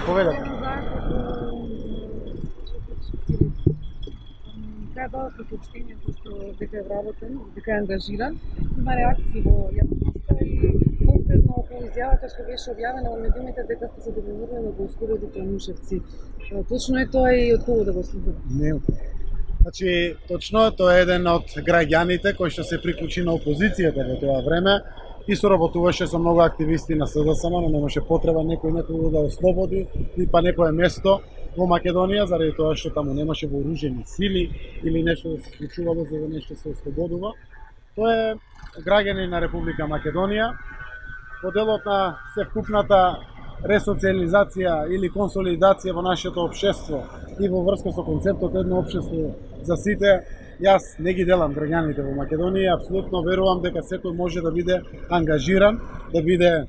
Поведете. Треба со сообщението што дека е вработен, дека е ангажиран, има реакции во јавноста и конкретно околу изјавата што беше објавена во медиумите дека сте се договорили да го ослободите Анушевци. Точно е тоа и од кого да го ослободите? Не. Значи, точно тоа е еден од граѓаните кој што се приклучи на опозицијата во тоа време и соработуваше со многу активисти на СДСМ, но немаше потреба некој да ослободи и па некое место во Македонија, заради тоа што таму немаше вооружени сили или нешто да се случувало за да нешто се ослободува. Тоа е граѓанин на Република Македонија, во делот на севкупната ресоциализација или консолидација во нашето општество и во врска со концептот едно општество за сите. Јас не ги делам граѓаните во Македонија, апсолутно верувам дека секој може да биде ангажиран, да биде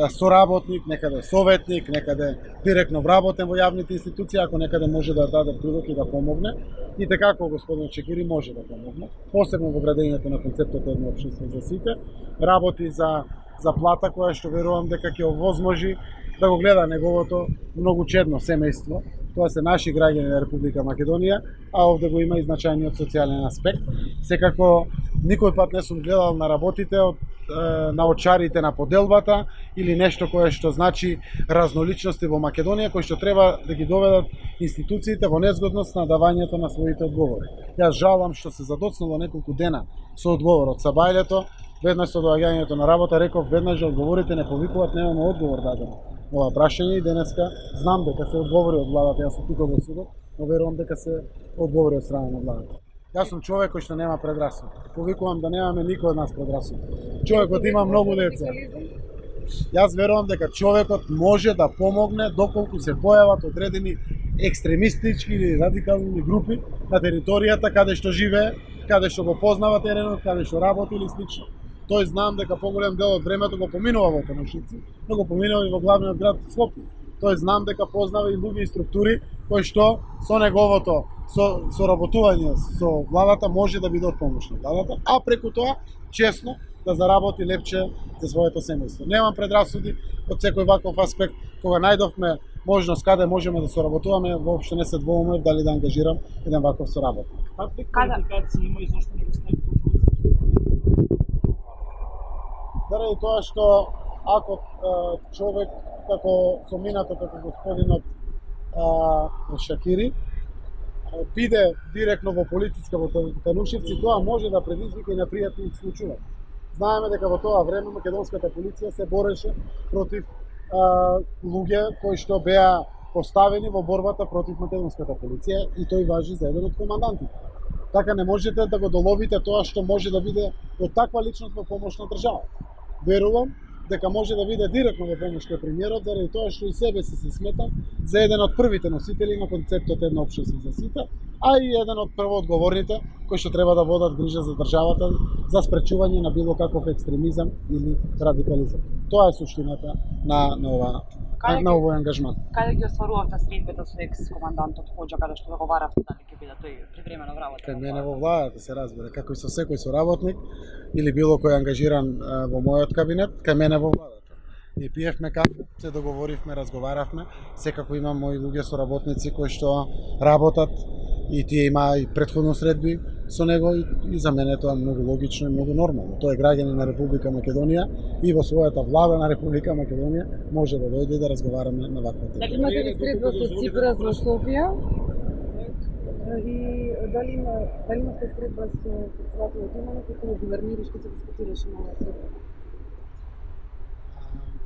соработник, некаде советник, некаде директно вработен во јавните институции, ако некаде може да даде прилог и да помогне. И така како господин Чекири може да помогне, посебно во градењето на концептот едно општество за сите, работи за плата која што верувам дека ќе овозможи да го гледа неговото многу чедно семејство. Тоа се наши граѓани на Република Македонија, а овде го има и значајниот социјален аспект. Секако никој пат не сум гледал на работите од на очарите на поделбата или нешто кое што значи разноличности во Македонија, кои што треба да ги доведат институциите во незгодност на давањето на своите одговори. Јас жалам што се задоцнало неколку дена со одговорот са бајлето, веднаш со доаѓањето на работа реков веднаш одговорите не повикуваат, немаме одговор дадено. Ова прашање и денеска знам дека се одговори од владата, јас сум тука во судот, но верувам дека се одговори од страна на владата. Јас сум човек кој што нема предрасуди. Повикувам да немаме никој од нас предрасуди. Човекот има многу деца. Јас верувам дека човекот може да помогне доколку се појават одредени екстремистички или радикални групи на територијата каде што живее, каде што го познава теренот, каде што работи или слично. Тој знам дека поголем дел од времето го поминува во Канушевци, но го поминува и во главниот град Скопје. Тој знам дека познава и луѓе и структури кои што со неговото соработување со владата може да биде од помош на владата, а преку тоа честно да заработи лепче за своето семејство. Немам предрасуди од секој ваков аспект. Кога најдовме можност каде можеме да соработуваме, воопшто не се двоумев дали да ангажирам еден ваков соработник. Какви квалификации има и зашто не го ставите? Заради тоа што ако човек како со минато како господинот Шакири биде директно во политичка во Канушевци, тоа може да предизвика и непријатни случаи. Знаеме дека во тоа време македонската полиција се бореше против луѓе кои што беа поставени во борбата против македонската полиција и тој важи за еден од командантите. Така не можете да го доловите тоа што може да биде од таква личност во помош на државата. Верувам дека може да биде директно во помош на премиерот, заради тоа што и себе се сметам за еден од првите носители на концептот едно општество за сите, а и еден од првоодговорните кои што треба да водат грижа за државата за спречување на било каков екстремизам или радикализам. Тоа е суштината на овој ангажман. Каде ги остварувавте средбите со екс-командантот Хоџа, каде што договаравте дали ќе биде тој привремено вработен? Кај мене во владата се разбира, како и со секој соработник или било кој ангажиран во мојот кабинет, кај мене во владата. И пиевме кафе, се договоривме, разговаравме, секако имам мои луѓе соработници кои што работат и тие има и претходно средби со него и за мене тоа е многу логично и многу нормално. Тој е граѓанин на Република Македонија и во својата влада на Република Македонија може да дојде и да разговараме на ваква тема. Дали имате ли средба со Ципрас во Софија? И дали имате средба со председателот Иманов и како гувернери што се дискутираше на оваа средба?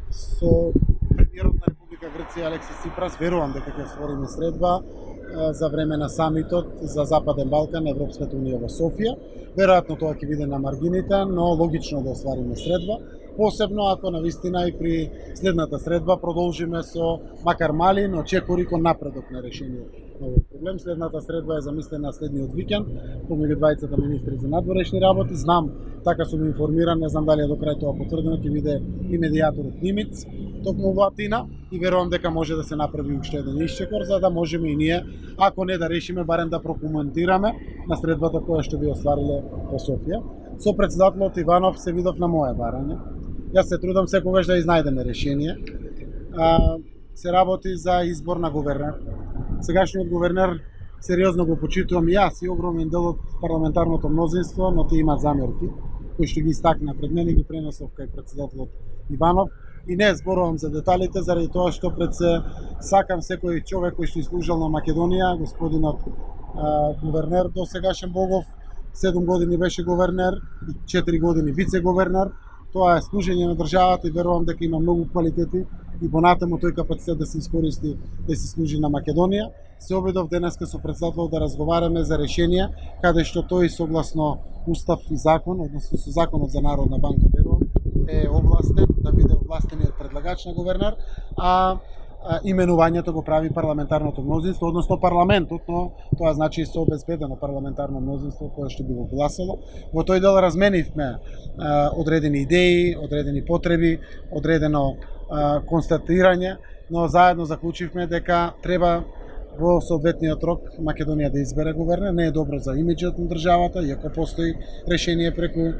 Со премиерот на Република Грција Алексис Ципрас верувам дека ќе створиме средба за време на самитот за Западен Балкан, Европската унија во Софија. Веројатно тоа ќе биде на маргините, но логично да оствариме средба. Посебно ако навистина и при следната средба продолжиме со макар мали, но чекори кон напредок на решение на овој проблем. Следната средба е замислена следниот викенд помеѓу двајцата министри за надворешни работи. Знам, така сум информиран, не знам дали е до крај тоа потврдено, ќе биде и медијаторот Нимиц токму во Атина и верувам дека може да се направи уште еден исчекор за да можеме и ние, ако не да решиме, барем да прокоментираме на средбата која што би оствариле во Софија. Со председателот Иванов се видов на моје барање. Јас се трудам секогаш да изнајдеме решение. се работи за избор на гувернер. Сегашниот гувернер сериозно го почитувам и јас и огромен дел од парламентарното мнозинство, но тие имаат замерки, кои што ги истакна пред мене и ги пренесов кај претседателот Иванов. И не зборувам за деталите, заради тоа што пред се сакам секој човек кој што служил на Македонија, господинот гувернер досегашен Богов, 7 години беше гувернер и 4 години вице-гувернер. Тоа е служење на државата и верувам дека има многу квалитети и понатаму тој капацитет да се искористи да се служи на Македонија. Се обидов денеска со претседателот да разговараме за решенија каде што тој согласно устав и закон, односно со законот за Народна банка верувам, е овластен да биде овластениот предлагач на гувернер, а именувањето го прави парламентарното мнозинство, односно парламентот, но тоа значи се обезбедено парламентарно мнозинство кое што би го гласало. Во тој дел разменивме одредени идеи, одредени потреби, одредено констатирање, но заедно заклучивме дека треба во соодветниот рок Македонија да избере гувернер. Не е добро за имиџот на државата, иако постои решение преку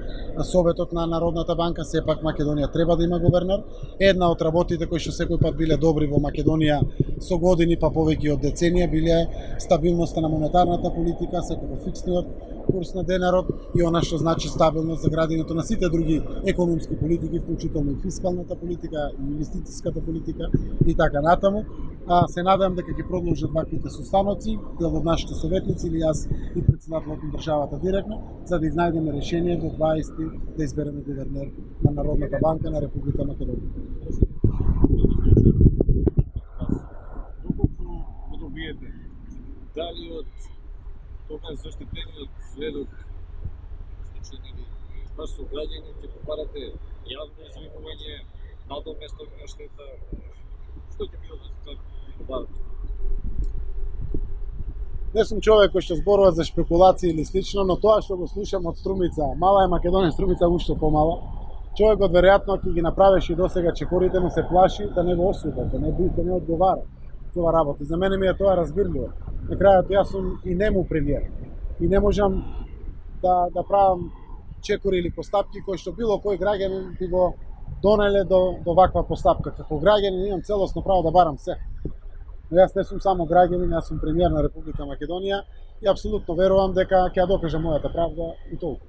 Советот на Народната банка, сепак Македонија треба да има гувернер. Една од работите кои што секој пат биле добри во Македонија со години, па повеќе од деценија, биле стабилноста на монетарната политика, секако фиксниот курс на денарот и она што значи стабилност за градењето на сите други економски политики, вклучително и фискалната политика, и инвестицијската политика и така натаму. Се надевам дека ќе продолжат ваквите состаноци, дел од нашите советници или јас и претседателот на државата директно, за да изнајдеме решение до 20 да избереме гувернер на Народната банка на Република Македонија. Доколку го добиете, дали од тогаш заштитениот сведок, баш со граѓани ќе побарате јавно извинување, надоместовна штета, што ќе биде да побарате? Не сум човек кој што зборува за шпекулации или слично, но тоа што го слушам од Струмица, мала е Македонија, Струмица уште помала, човекот веројатно ќе ги направеше досега чекорите, но се плаши да не го осудат, да не одговара за ова работа. За мене ми е тоа разбирливо. На крајот јас сум и нему премиер и не можам да правам чекори или постапки кои што било кој граѓанин би го донеле до ваква постапка. Како граѓанин имам целосно право да барам се. Но јас не сум само граѓанин, јас сум премиер на Република Македонија и апсолутно верувам дека ќе ја докажам мојата правда и толку.